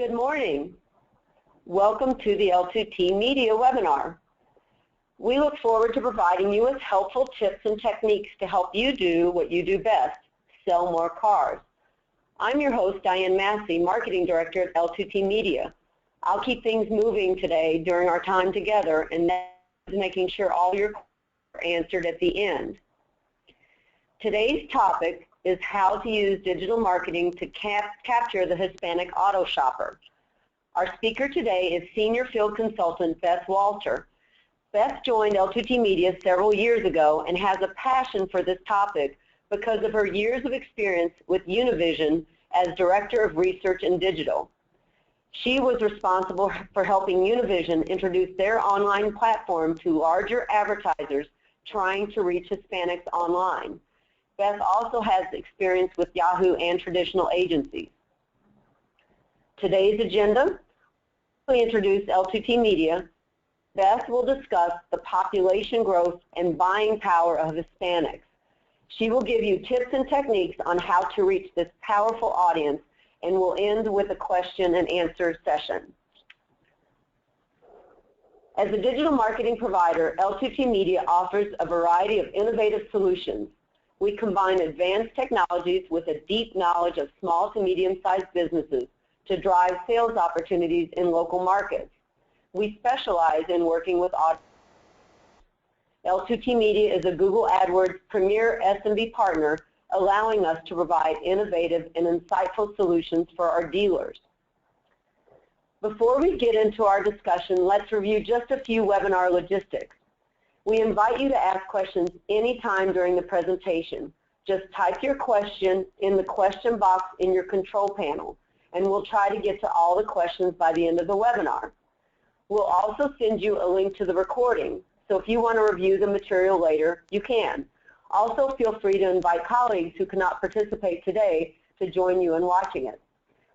Good morning. Welcome to the L2T Media webinar. We look forward to providing you with helpful tips and techniques to help you do what you do best, sell more cars. I'm your host, Diane Massey, Marketing Director at L2T Media. I'll keep things moving today during our time together, and that's making sure all your questions are answered at the end. Today's topic is how to use digital marketing to capture the Hispanic auto shopper. Our speaker today is Senior Field Consultant Beth Walter. Beth joined L2T Media several years ago and has a passion for this topic because of her years of experience with Univision as Director of Research and Digital. She was responsible for helping Univision introduce their online platform to larger advertisers trying to reach Hispanics online. Beth also has experience with Yahoo and traditional agencies. Today's agenda, we introduce L2T Media. Beth will discuss the population growth and buying power of Hispanics. She will give you tips and techniques on how to reach this powerful audience, and will end with a question and answer session. As a digital marketing provider, L2T Media offers a variety of innovative solutions. We combine advanced technologies with a deep knowledge of small to medium-sized businesses to drive sales opportunities in local markets. We specialize in working with audiences. L2T Media is a Google AdWords premier SMB partner, allowing us to provide innovative and insightful solutions for our dealers. Before we get into our discussion, let's review just a few webinar logistics. We invite you to ask questions anytime during the presentation. Just type your question in the question box in your control panel, and we'll try to get to all the questions by the end of the webinar. We'll also send you a link to the recording, so if you want to review the material later, you can. Also, feel free to invite colleagues who cannot participate today to join you in watching it.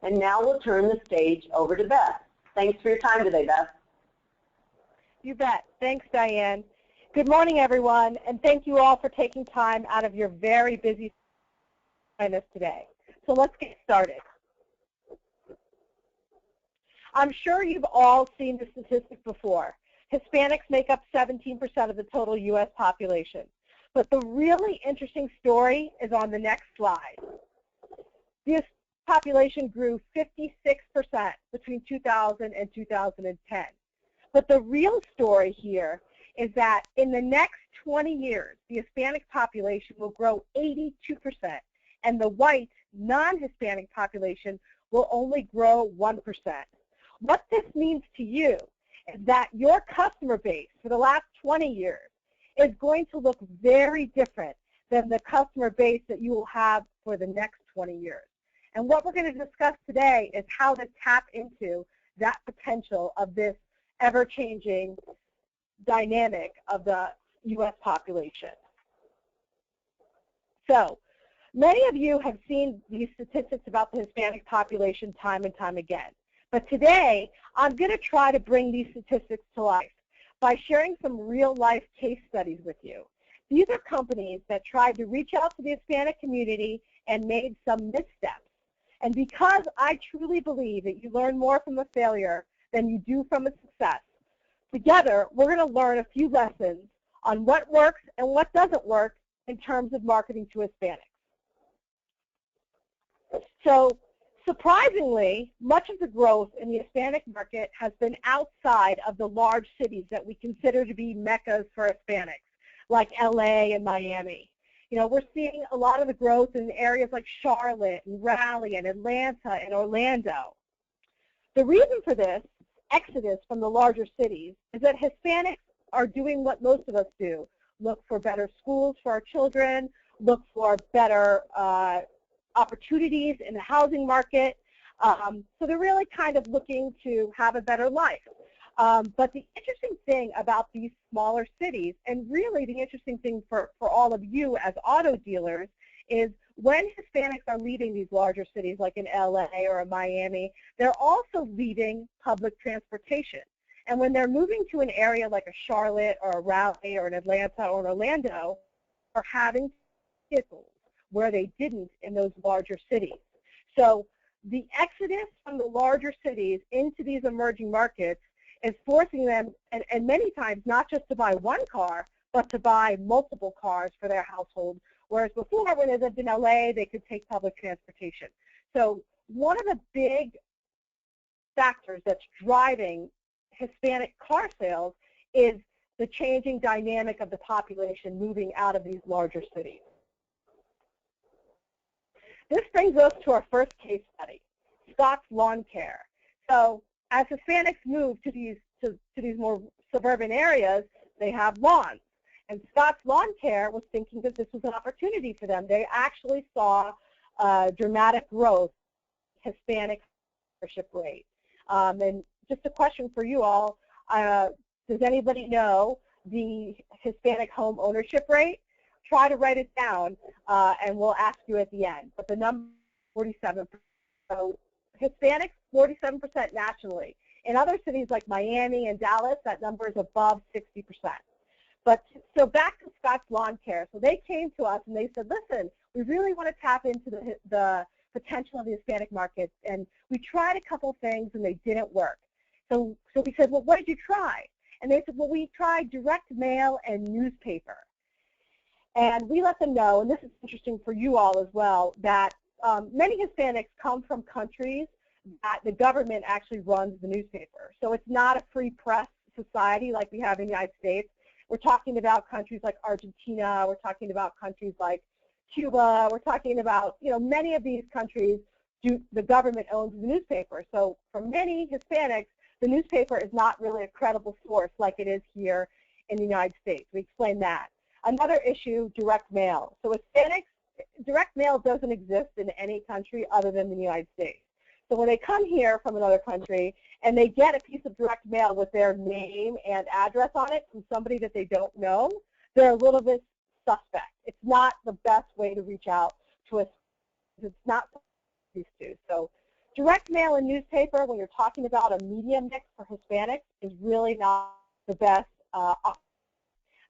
And now we'll turn the stage over to Beth. Thanks for your time today, Beth. You bet. Thanks, Diane. Good morning, everyone, and thank you all for taking time out of your very busy time today. So let's get started. I'm sure you've all seen the statistic before. Hispanics make up 17% of the total U.S. population. But the really interesting story is on the next slide. The population grew 56% between 2000 and 2010. But the real story here is that in the next 20 years, the Hispanic population will grow 82%, and the white, non-Hispanic population will only grow 1%. What this means to you is that your customer base for the last 20 years is going to look very different than the customer base that you will have for the next 20 years. And what we're going to discuss today is how to tap into that potential of this ever-changing dynamic of the U.S. population. So, many of you have seen these statistics about the Hispanic population time and time again. But today, I'm going to try to bring these statistics to life by sharing some real-life case studies with you. These are companies that tried to reach out to the Hispanic community and made some missteps. And because I truly believe that you learn more from a failure than you do from a success, together we're going to learn a few lessons on what works and what doesn't work in terms of marketing to Hispanics. So, surprisingly, much of the growth in the Hispanic market has been outside of the large cities that we consider to be meccas for Hispanics, like LA and Miami. You know, we're seeing a lot of the growth in areas like Charlotte and Raleigh and Atlanta and Orlando. The reason for this exodus from the larger cities is that Hispanics are doing what most of us do: look for better schools for our children, look for better opportunities in the housing market. So they're really kind of looking to have a better life. But the interesting thing about these smaller cities, and really the interesting thing for all of you as auto dealers, is when Hispanics are leaving these larger cities like in LA or in Miami, they're also leaving public transportation. And when they're moving to an area like a Charlotte or a Raleigh or an Atlanta or an Orlando, they're having vehicles where they didn't in those larger cities. So the exodus from the larger cities into these emerging markets is forcing them, and many times not just to buy one car, but to buy multiple cars for their household, whereas before, when they lived in LA, they could take public transportation. So one of the big factors that's driving Hispanic car sales is the changing dynamic of the population moving out of these larger cities. This brings us to our first case study, Scott's Lawn Care. So as Hispanics move to these more suburban areas, they have lawns. And Scott's Lawn Care was thinking that this was an opportunity for them. They actually saw dramatic growth in Hispanic ownership rate. And just a question for you all, does anybody know the Hispanic home ownership rate? Try to write it down, and we'll ask you at the end. But the number is 47%. So Hispanics, 47% nationally. In other cities like Miami and Dallas, that number is above 60%. But so back to Scott's Lawn Care. So they came to us and they said, listen, we really want to tap into the potential of the Hispanic market, and we tried a couple things and they didn't work. So we said, well, what did you try? And they said, well, we tried direct mail and newspaper. And we let them know, and this is interesting for you all as well, that many Hispanics come from countries that the government actually runs the newspaper. So it's not a free press society like we have in the United States. We're talking about countries like Argentina. We're talking about countries like Cuba. We're talking about, many of these countries, the government owns the newspaper. So for many Hispanics, the newspaper is not really a credible source like it is here in the United States. We explained that. Another issue, direct mail. So Hispanics, direct mail doesn't exist in any country other than the United States. So when they come here from another country and they get a piece of direct mail with their name and address on it from somebody that they don't know, they're a little bit suspect. It's not the best way to reach out to us. It's not used to. So direct mail and newspaper, when you're talking about a media mix for Hispanics, is really not the best option.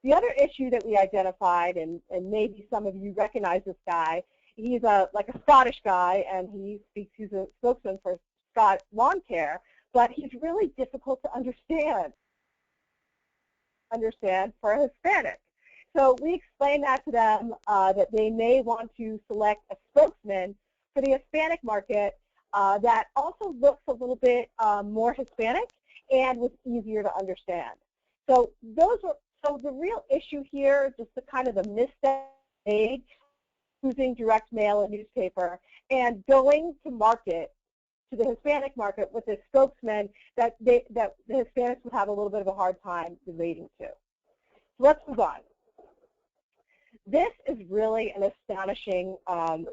The other issue that we identified, and maybe some of you recognize this guy, he's like a Scottish guy, and he's a spokesman for Scott Lawn Care, but he's really difficult to understand for a Hispanic. So we explained that to them, that they may want to select a spokesman for the Hispanic market that also looks a little bit more Hispanic and was easier to understand. So the real issue here, just the kind of the misstep made, using direct mail and newspaper and going to market, to the Hispanic market with a spokesman that the Hispanics would have a little bit of a hard time relating to. So let's move on. This is really an astonishing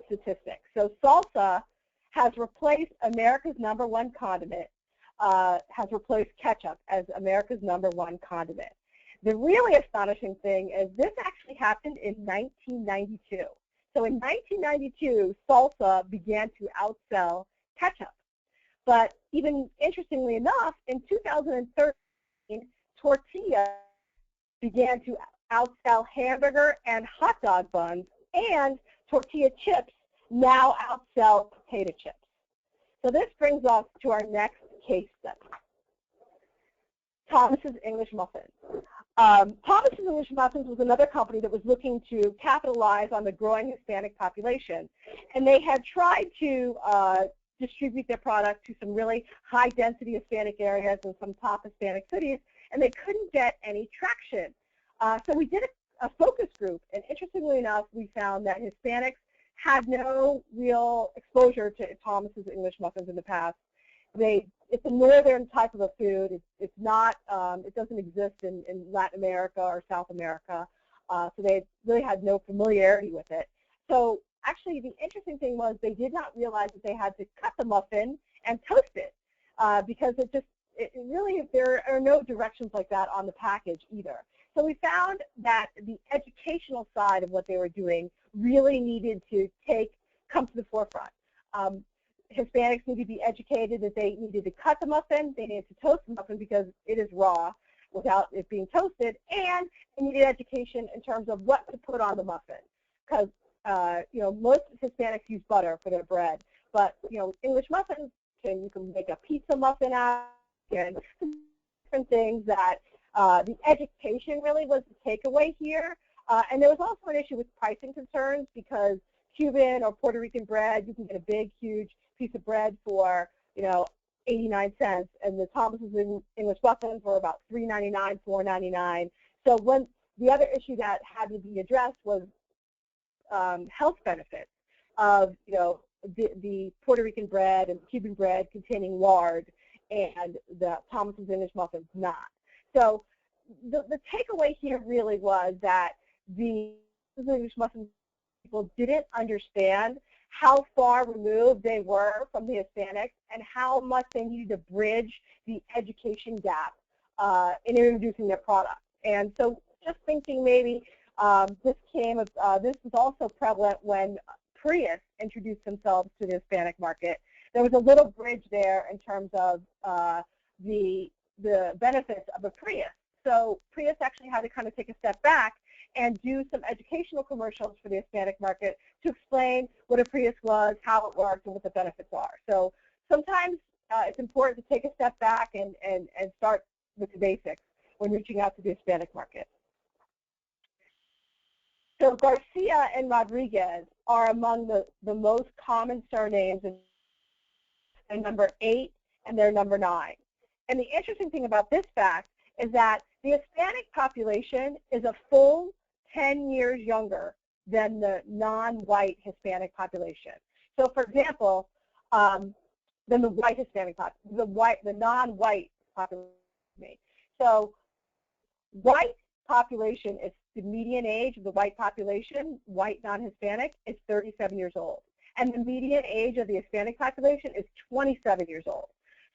statistic. So salsa has replaced America's #1 condiment, has replaced ketchup as America's #1 condiment. The really astonishing thing is this actually happened in 1992. So in 1992, salsa began to outsell ketchup. But even interestingly enough, in 2013, tortilla began to outsell hamburger and hot dog buns, and tortilla chips now outsell potato chips. So this brings us to our next case study, Thomas's English Muffins. Thomas's English Muffins was another company that was looking to capitalize on the growing Hispanic population, and they had tried to distribute their product to some really high-density Hispanic areas and some top Hispanic cities, and they couldn't get any traction. So we did a focus group, and interestingly enough, we found that Hispanics had no real exposure to Thomas's English Muffins in the past. It's a northern type of a food. It's not. It doesn't exist in Latin America or South America. So they really had no familiarity with it. So actually, the interesting thing was they did not realize that they had to cut the muffin and toast it because there are no directions like that on the package either. So we found that the educational side of what they were doing really needed to come to the forefront. Hispanics need to be educated that they needed to cut the muffin, they needed to toast the muffin because it is raw without it being toasted, and they needed education in terms of what to put on the muffin. Because most Hispanics use butter for their bread, but English muffins, you can make a pizza muffin out, and different things that the education really was the takeaway here. And there was also an issue with pricing concerns because Cuban or Puerto Rican bread, you can get a big, huge piece of bread for, 89 cents, and the Thomas's English muffins were about $3.99, $4.99. So when the other issue that had to be addressed was health benefits of, the Puerto Rican bread and Cuban bread containing lard, and the Thomas's English muffins not. So the takeaway here really was that the English muffin people didn't understand how far removed they were from the Hispanics and how much they needed to bridge the education gap in introducing their product. And so just thinking maybe this was also prevalent when Prius introduced themselves to the Hispanic market. There was a little bridge there in terms of the benefits of a Prius. So Prius actually had to kind of take a step back and do some educational commercials for the Hispanic market to explain what a Prius was, how it worked, and what the benefits are. So sometimes it's important to take a step back and start with the basics when reaching out to the Hispanic market. So Garcia and Rodriguez are among the most common surnames. They're number 8 and they're number 9. And the interesting thing about this fact is that the Hispanic population is a full 10 years younger than the non-white Hispanic population. So, for example, than the white Hispanic population, the non-white population. So, white population is the median age of the white population, white non-Hispanic, is 37 years old. And the median age of the Hispanic population is 27 years old.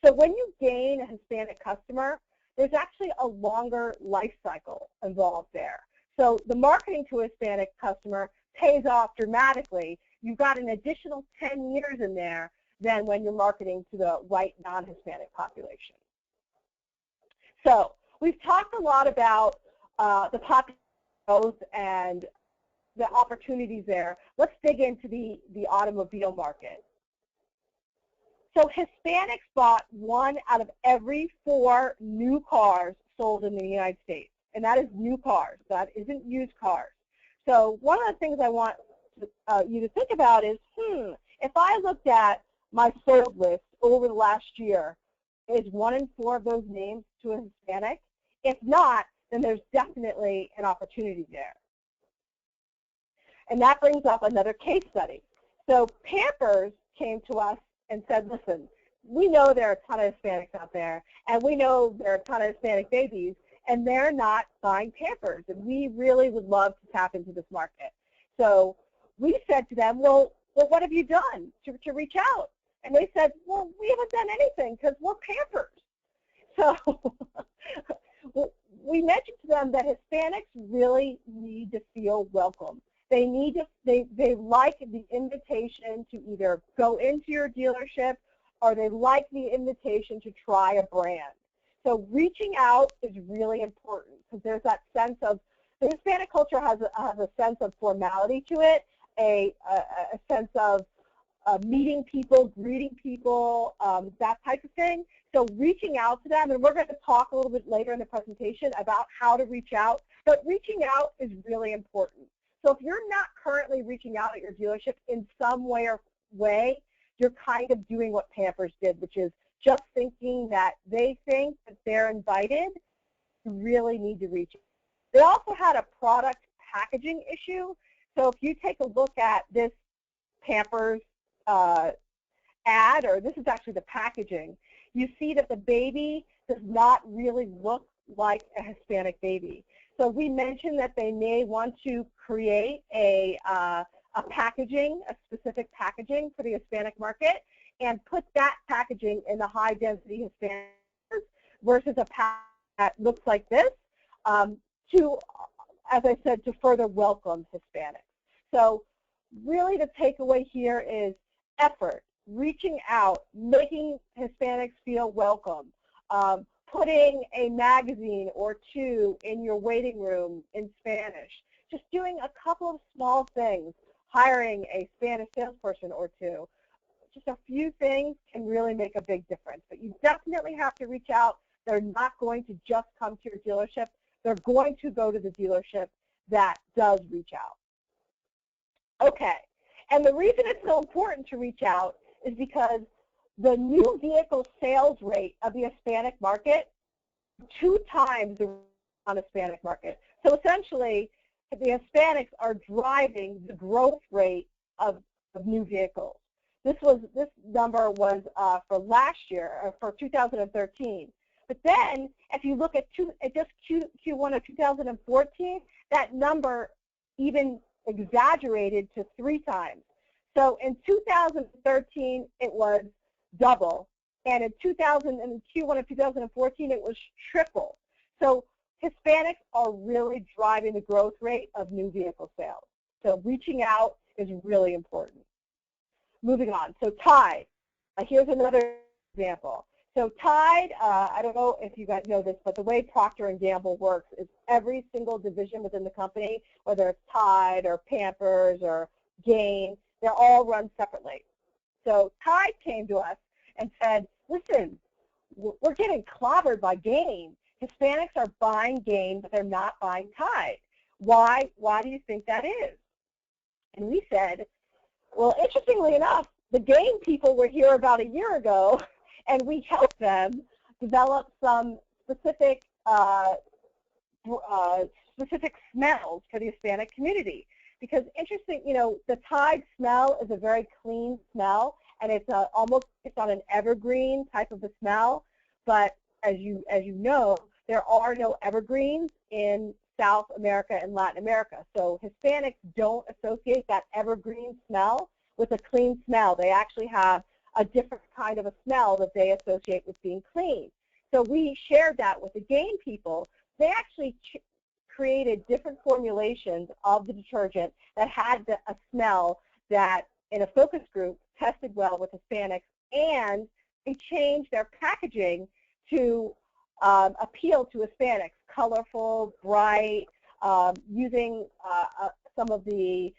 So when you gain a Hispanic customer, there's actually a longer life cycle involved there. So the marketing to a Hispanic customer pays off dramatically. You've got an additional 10 years in there than when you're marketing to the white non-Hispanic population. So we've talked a lot about the population growth and the opportunities there. Let's dig into the automobile market. So Hispanics bought 1 out of every 4 new cars sold in the United States, and that is new cars. That isn't used cars. So one of the things I want you to think about is, if I looked at my sold list over the last year, is 1 in 4 of those names to a Hispanic? If not, then there's definitely an opportunity there. And that brings up another case study. So Pampers came to us and said, listen, we know there are a ton of Hispanics out there, and we know there are a ton of Hispanic babies, and they're not buying Pampers, and we really would love to tap into this market. So we said to them, well what have you done to reach out? And they said, well, we haven't done anything because we're Pampers. So we mentioned to them that Hispanics really need to feel welcome. They like the invitation to either go into your dealership, or they like the invitation to try a brand. So reaching out is really important because there's that sense of, the Hispanic culture has a sense of formality to it, a sense of meeting people, greeting people, that type of thing. So reaching out to them, and we're going to talk a little bit later in the presentation about how to reach out, but reaching out is really important. So if you're not currently reaching out at your dealership in some way, you're kind of doing what Pampers did, which is just thinking that they think that they're invited. You really need to reach out. They also had a product packaging issue. So if you take a look at this Pampers ad, or this is actually the packaging, you see that the baby does not really look like a Hispanic baby. So we mentioned that they may want to create a packaging, a specific packaging for the Hispanic market, and put that packaging in the high-density Hispanic versus a pack that looks like this, to, as I said, to further welcome Hispanics. So really the takeaway here is effort, reaching out, making Hispanics feel welcome, putting a magazine or 2 in your waiting room in Spanish, just doing a couple of small things, hiring a Spanish salesperson or 2, just a few things can really make a big difference. But you definitely have to reach out. They're not going to just come to your dealership. They're going to go to the dealership that does reach out. Okay, and the reason it's so important to reach out is because the new vehicle sales rate of the Hispanic market 2 times the non-Hispanic market. So essentially, the Hispanics are driving the growth rate of new vehicles. This number was for last year, for 2013. But then, if you look at just Q1 of 2014, that number even exaggerated to 3 times. So in 2013, it was double, and in Q1 of 2014, it was triple. So Hispanics are really driving the growth rate of new vehicle sales. So reaching out is really important. Moving on. So Tide. Here's another example. So Tide, I don't know if you guys know this, but the way Procter & Gamble works is every single division within the company, whether it's Tide or Pampers or Gain, they're all run separately. So Tide came to us and said, listen, we're getting clobbered by Gain. Hispanics are buying Gain, but they're not buying Tide. Why do you think that is? And we said, well, interestingly enough, the Gain people were here about a year ago, and we helped them develop some specific smells for the Hispanic community. Because interesting, the Tide smell is a very clean smell, and it's almost on an evergreen type of a smell. But as you know, there are no evergreens in South America and Latin America. So Hispanics don't associate that evergreen smell with a clean smell. They actually have a different kind of a smell that they associate with being clean. So we shared that with the Gain people. They actually created different formulations of the detergent that had a smell that, in a focus group, tested well with Hispanics, and they changed their packaging to appeal to Hispanics, colorful, bright, using some of the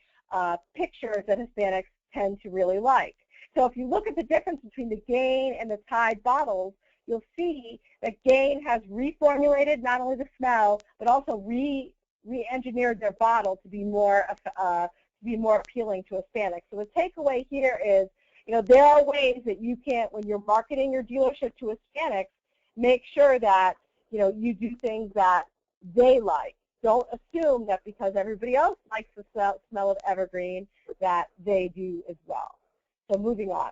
pictures that Hispanics tend to really like. So if you look at the difference between the Gain and the Tide bottles, you'll see that Gain has reformulated not only the smell, but also re-engineered their bottle to be more appealing to Hispanics. So the takeaway here is, there are ways that you can, when you're marketing your dealership to Hispanics, make sure that, you do things that they like. Don't assume that because everybody else likes the smell of evergreen that they do as well. So moving on.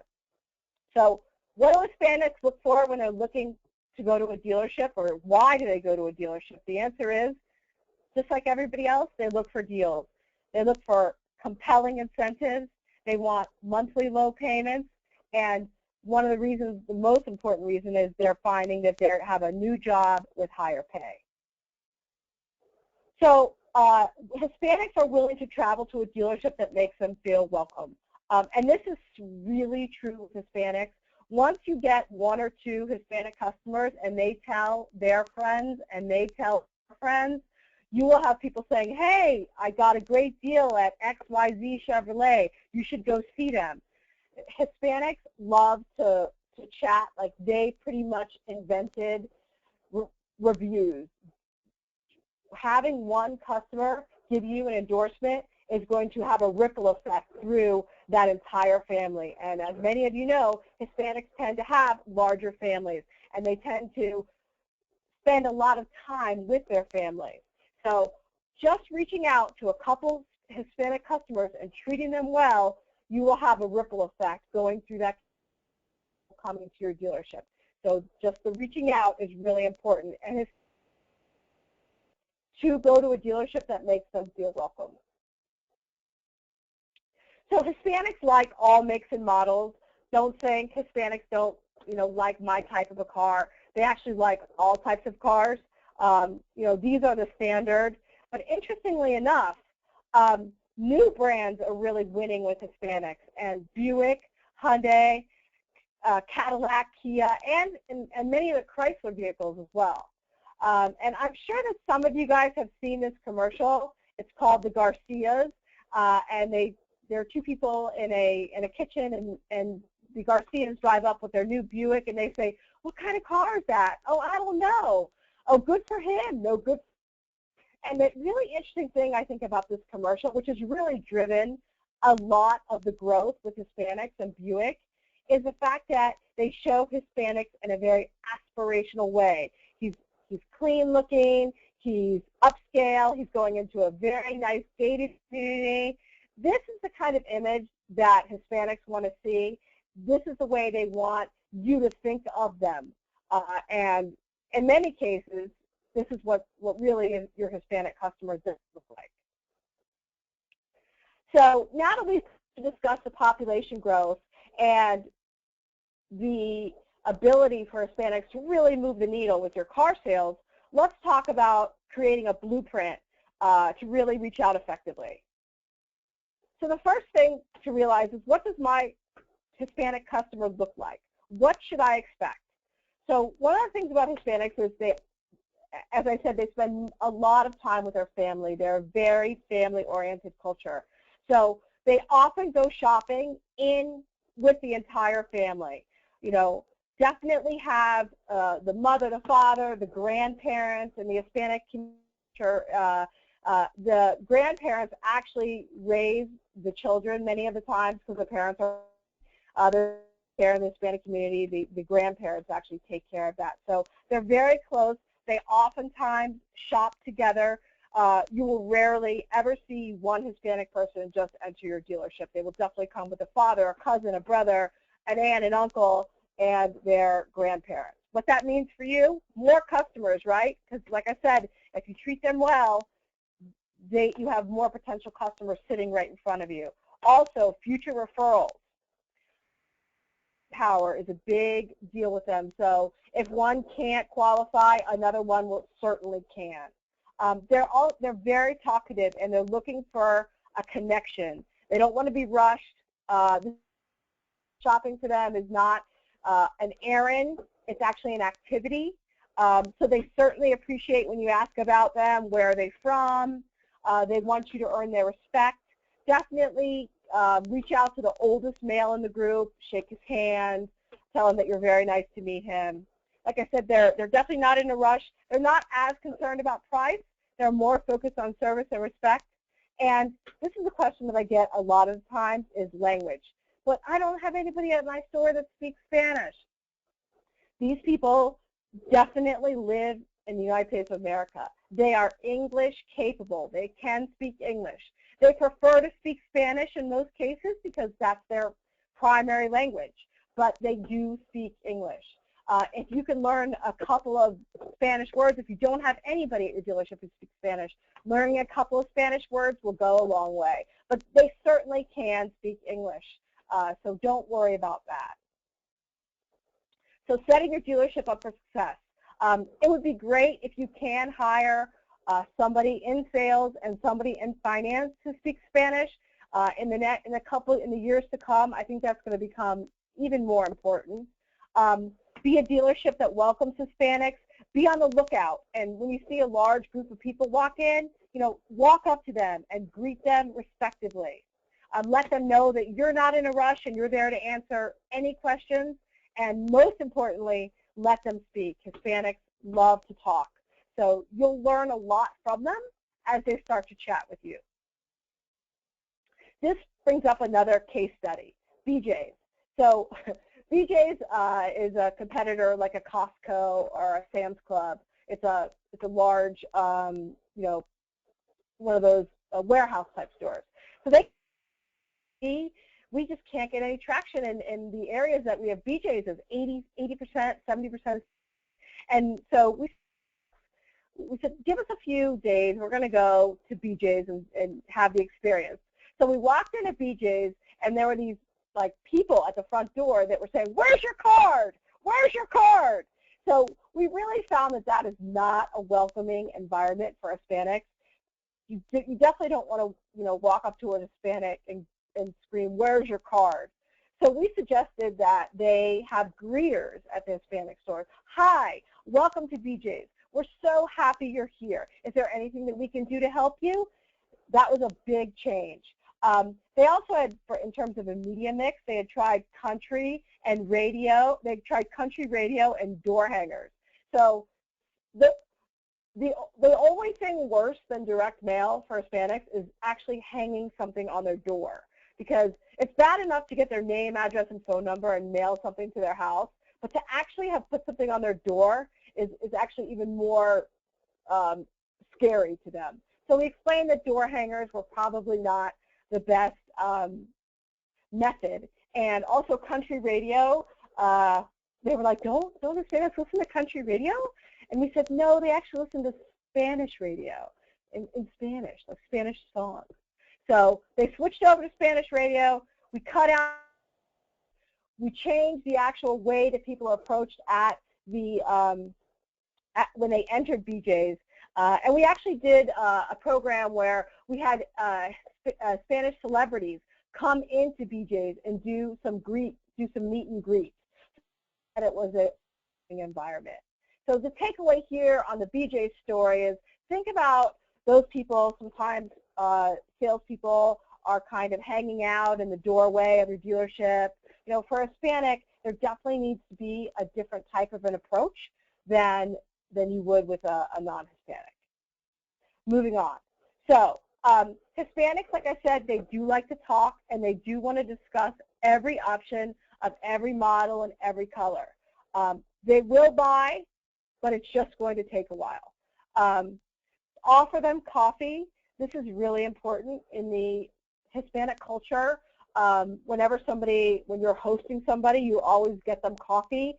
So what do Hispanics look for when they're looking to go to a dealership, or why do they go to a dealership? The answer is, just like everybody else, they look for deals. They look for compelling incentives. They want monthly low payments. And one of the reasons, the most important reason, is they're finding that they have a new job with higher pay. So Hispanics are willing to travel to a dealership that makes them feel welcome. And this is really true with Hispanics. Once you get 1 or 2 Hispanic customers and they tell their friends and they tell their friends, you will have people saying, hey, I got a great deal at XYZ Chevrolet. You should go see them. Hispanics love to chat. Like, they pretty much invented reviews. Having one customer give you an endorsement is going to have a ripple effect through that entire family. And as many of you know, Hispanics tend to have larger families, and they tend to spend a lot of time with their families. So just reaching out to a couple Hispanic customers and treating them well, you will have a ripple effect going through that coming to your dealership. So just the reaching out is really important, and to go to a dealership that makes them feel welcome. So Hispanics like all makes and models. Don't think Hispanics don't, like my type of a car. They actually like all types of cars. These are the standard. But interestingly enough, new brands are really winning with Hispanics, and Buick, Hyundai, Cadillac, Kia, and many of the Chrysler vehicles as well. And I'm sure that some of you guys have seen this commercial. It's called the Garcias, and they're 2 people in a kitchen, and the Garcias drive up with their new Buick and they say, what kind of car is that? Oh, I don't know. Oh, good for him. No, good. And the really interesting thing I think about this commercial, which has really driven a lot of the growth with Hispanics and Buick, is the fact that they show Hispanics in a very aspirational way. He's clean looking, he's upscale, he's going into a very nice gated community. This is the kind of image that Hispanics want to see. This is the way they want you to think of them. And in many cases, this is what really your Hispanic customers look like. So now that we've discussed the population growth and the ability for Hispanics to really move the needle with your car sales, let's talk about creating a blueprint to really reach out effectively. So the first thing to realize is, what does my Hispanic customer look like? What should I expect? So one of the things about Hispanics is they, as I said, they spend a lot of time with their family. They're a very family-oriented culture. So they often go shopping with the entire family. You know, definitely have the mother, the father, the grandparents, and the Hispanic culture. The grandparents actually raise the children many of the times because the parents are there in the Hispanic community. The grandparents actually take care of that. So they're very close. They oftentimes shop together. You will rarely ever see one Hispanic person just enter your dealership. They will definitely come with a father, a cousin, a brother, an aunt, an uncle, and their grandparents. What that means for you, more customers, right? Because like I said, if you treat them well, you have more potential customers sitting right in front of you. Also, future referrals. Power is a big deal with them. So if one can't qualify, another one will certainly can. They're very talkative, and they're looking for a connection. They don't want to be rushed. Shopping for them is not an errand. It's actually an activity. So they certainly appreciate when you ask about them, where are they from. They want you to earn their respect. Definitely reach out to the oldest male in the group, shake his hand, tell him that you're very nice to meet him. Like I said, they're definitely not in a rush. They're not as concerned about price. They're more focused on service and respect. And this is a question that I get a lot of times is language. But I don't have anybody at my store that speaks Spanish. These people definitely live in the United States of America. They are English capable. They can speak English. They prefer to speak Spanish in most cases because that's their primary language, but they do speak English. If you can learn a couple of Spanish words, if you don't have anybody at your dealership who speaks Spanish, learning a couple of Spanish words will go a long way. But they certainly can speak English, so don't worry about that. So setting your dealership up for success. It would be great if you can hire somebody in sales and somebody in finance to speak Spanish. In the years to come, I think that's going to become even more important. Be a dealership that welcomes Hispanics. Be on the lookout, and when you see a large group of people walk in, walk up to them and greet them respectively. Let them know that you're not in a rush and you're there to answer any questions, and most importantly, let them speak. Hispanics love to talk. So you'll learn a lot from them as they start to chat with you. This brings up another case study, BJ's. So BJ's is a competitor like a Costco or a Sam's Club. It's a large, one of those warehouse type stores. So we just can't get any traction in the areas that we have BJ's is 80%, 70%. And so we said, give us a few days. We're going to go to BJ's and have the experience. So we walked into BJ's, and there were these people at the front door that were saying, where's your card? Where's your card? So we really found that is not a welcoming environment for Hispanics. You definitely don't want to walk up to an Hispanic and scream, where's your card? So we suggested that they have greeters at the Hispanic stores. Hi, welcome to BJ's. We're so happy you're here. Is there anything that we can do to help you? That was a big change. They also had, in terms of a media mix, they had tried country and radio. They tried country radio and door hangers. So the only thing worse than direct mail for Hispanics is actually hanging something on their door, because it's bad enough to get their name, address, and phone number and mail something to their house, but to actually have put something on their door is actually even more scary to them. So we explained that door hangers were probably not the best method. And also country radio, they were like, don't Hispanics listen to country radio? And we said, no, they actually listen to Spanish radio in Spanish, like Spanish songs. So they switched over to Spanish radio. We cut out, we changed the actual way that people approached at the, when they entered BJ's. And we actually did a program where we had Spanish celebrities come into BJ's and do some meet and greet. And it was an environment. So the takeaway here on the BJ's story is think about those people. Sometimes salespeople are kind of hanging out in the doorway of your dealership. You know, for a Hispanic, there definitely needs to be a different type of an approach than you would with a non-Hispanic. Moving on. So Hispanics, like I said, they do like to talk, and they do want to discuss every option of every model and every color. They will buy, but it's just going to take a while. Offer them coffee. This is really important in the Hispanic culture. When you're hosting somebody, you always get them coffee.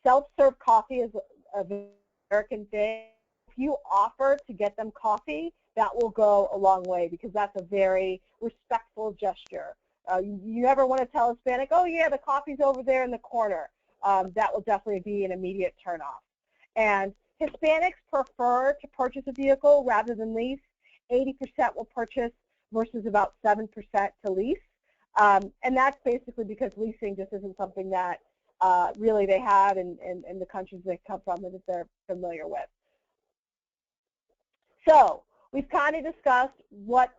Self-serve coffee is an American thing. If you offer to get them coffee, that will go a long way, because that's a very respectful gesture. You never want to tell a Hispanic, oh yeah, the coffee's over there in the corner. That will definitely be an immediate turnoff. And Hispanics prefer to purchase a vehicle rather than lease. 80% will purchase versus about 7% to lease. And that's basically because leasing just isn't something that really they have in the countries they come from and that they're familiar with. So we've kind of discussed what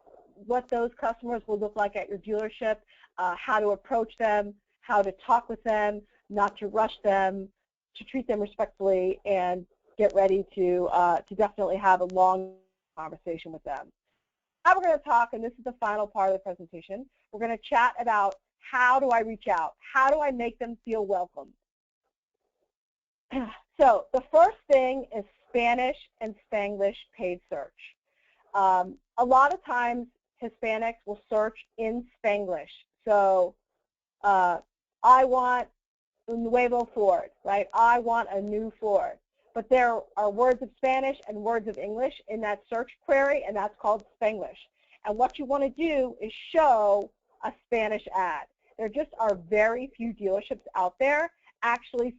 those customers will look like at your dealership, how to approach them, how to talk with them, not to rush them, to treat them respectfully, and get ready to definitely have a long conversation with them. Now we're going to talk, and this is the final part of the presentation, we're going to chat about how do I reach out? How do I make them feel welcome? So the first thing is Spanish and Spanglish paid search. A lot of times Hispanics will search in Spanglish. So I want un nuevo Ford, right? I want a new Ford. But there are words of Spanish and words of English in that search query, and that's called Spanglish. And what you want to do is show a Spanish ad. There just are very few dealerships out there actually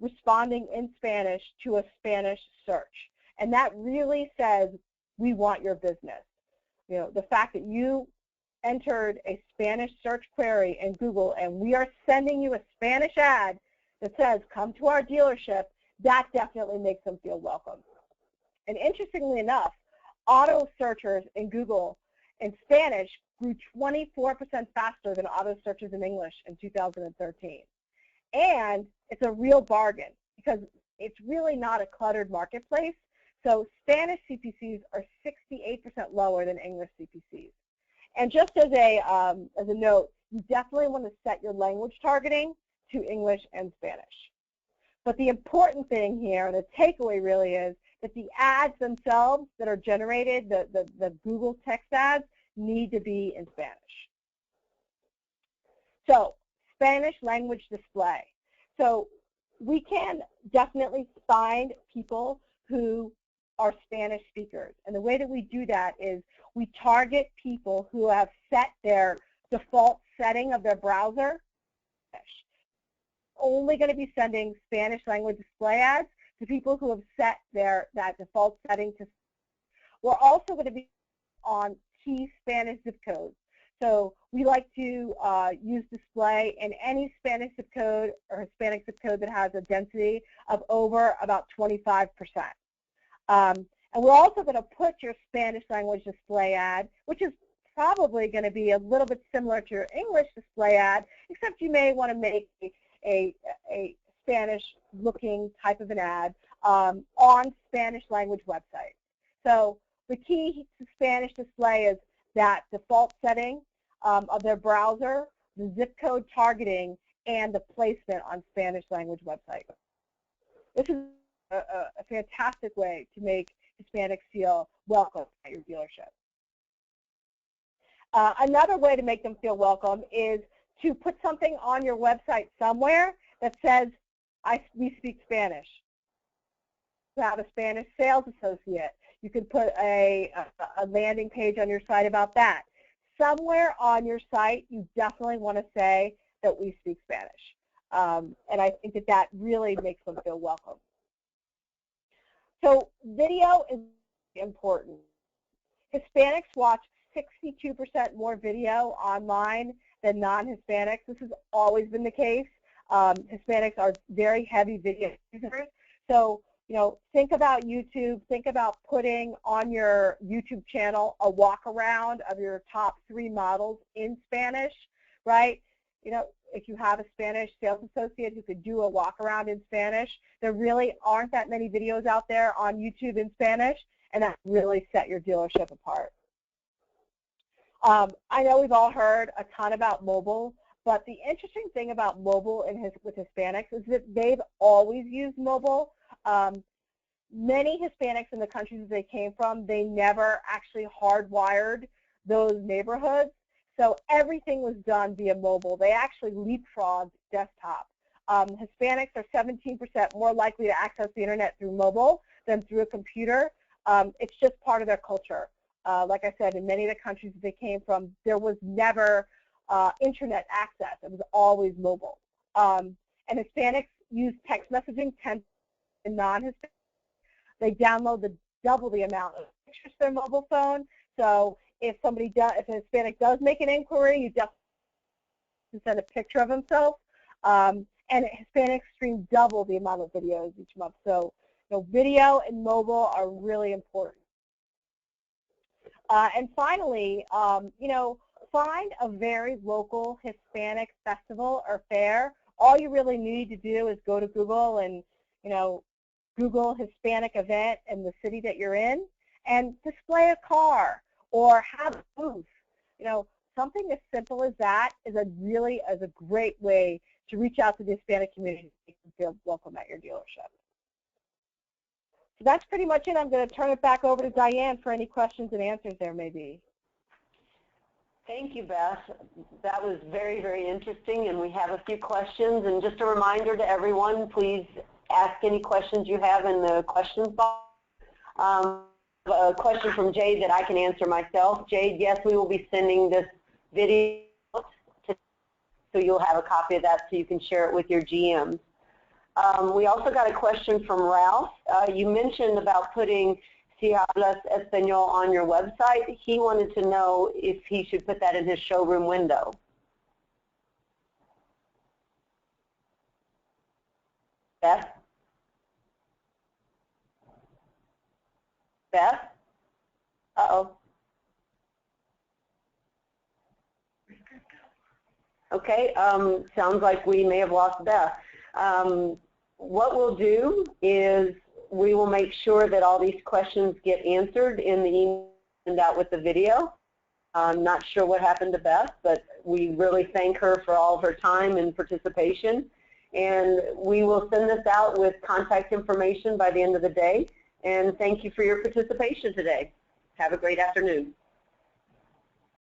responding in Spanish to a Spanish search. And that really says, we want your business. You know, the fact that you entered a Spanish search query in Google and we are sending you a Spanish ad that says, come to our dealership, that definitely makes them feel welcome. And interestingly enough, auto searchers in Google in Spanish grew 24% faster than auto searches in English in 2013. And it's a real bargain because it's really not a cluttered marketplace. So Spanish CPCs are 68% lower than English CPCs. And just as a note, you definitely want to set your language targeting to English and Spanish. But the important thing here, and the takeaway really is, that the ads themselves that are generated, the Google text ads, need to be in Spanish. So Spanish language display. So we can definitely find people who are Spanish speakers. And the way that we do that is we target people who have set their default setting of their browser. Only going to be sending Spanish language display ads to people who have set that default setting to. We're also going to be on key Spanish zip codes. So we like to use display in any Spanish zip code or Hispanic zip code that has a density of over about 25%. And we're also going to put your Spanish language display ad, which is probably going to be a little bit similar to your English display ad, except you may want to make a Spanish-looking type of an ad on Spanish language website. So the key to Spanish display is that default setting of their browser, the zip code targeting, and the placement on Spanish language website. This is a fantastic way to make Hispanics feel welcome at your dealership. Another way to make them feel welcome is to put something on your website somewhere that says, we speak Spanish. You have a Spanish sales associate. You could put a landing page on your site about that. Somewhere on your site, you definitely want to say that we speak Spanish. And I think that that really makes them feel welcome. So video is important. Hispanics watch 62% more video online than non-Hispanics. This has always been the case. Hispanics are very heavy video users. So, you know, think about YouTube. Think about putting on your YouTube channel a walk around of your top 3 models in Spanish, right? You know, if you have a Spanish sales associate who could do a walk around in Spanish, there really aren't that many videos out there on YouTube in Spanish, and that really set your dealership apart. I know we've all heard a ton about mobile, but the interesting thing about mobile with Hispanics is that they've always used mobile. Many Hispanics in the countries that they came from, they never actually hardwired those neighborhoods. So everything was done via mobile. They actually leapfrogged desktop. Hispanics are 17% more likely to access the internet through mobile than through a computer. It's just part of their culture. Like I said, in many of the countries that they came from, there was never internet access. It was always mobile. And Hispanics use text messaging 10 and non-Hispanics. They download double the amount of pictures to their mobile phone. So if a Hispanic does make an inquiry, you definitely send a picture of himself. And Hispanics stream double the amount of videos each month. So, you know, video and mobile are really important. And finally, you know, find a very local Hispanic festival or fair. All you really need to do is go to Google and, you know, Google Hispanic event in the city that you're in and display a car or have a booth. You know, something as simple as that is a great way to reach out to the Hispanic community and make them feel welcome at your dealership. So that's pretty much it. I'm going to turn it back over to Diane for any questions and answers there may be. Thank you, Beth. That was very, very interesting, and we have a few questions. And just a reminder to everyone, please ask any questions you have in the questions box. A question from Jade that I can answer myself. Jade, yes, we will be sending this video, so you'll have a copy of that so you can share it with your GMs. We also got a question from Ralph. You mentioned about putting Si Hablas Español on your website. He wanted to know if he should put that in his showroom window. Beth? Beth? Uh-oh. Okay, sounds like we may have lost Beth. What we'll do is we will make sure that all these questions get answered in the email and out with the video. I'm not sure what happened to Beth, but we really thank her for all of her time and participation. And we will send this out with contact information by the end of the day. And thank you for your participation today. Have a great afternoon.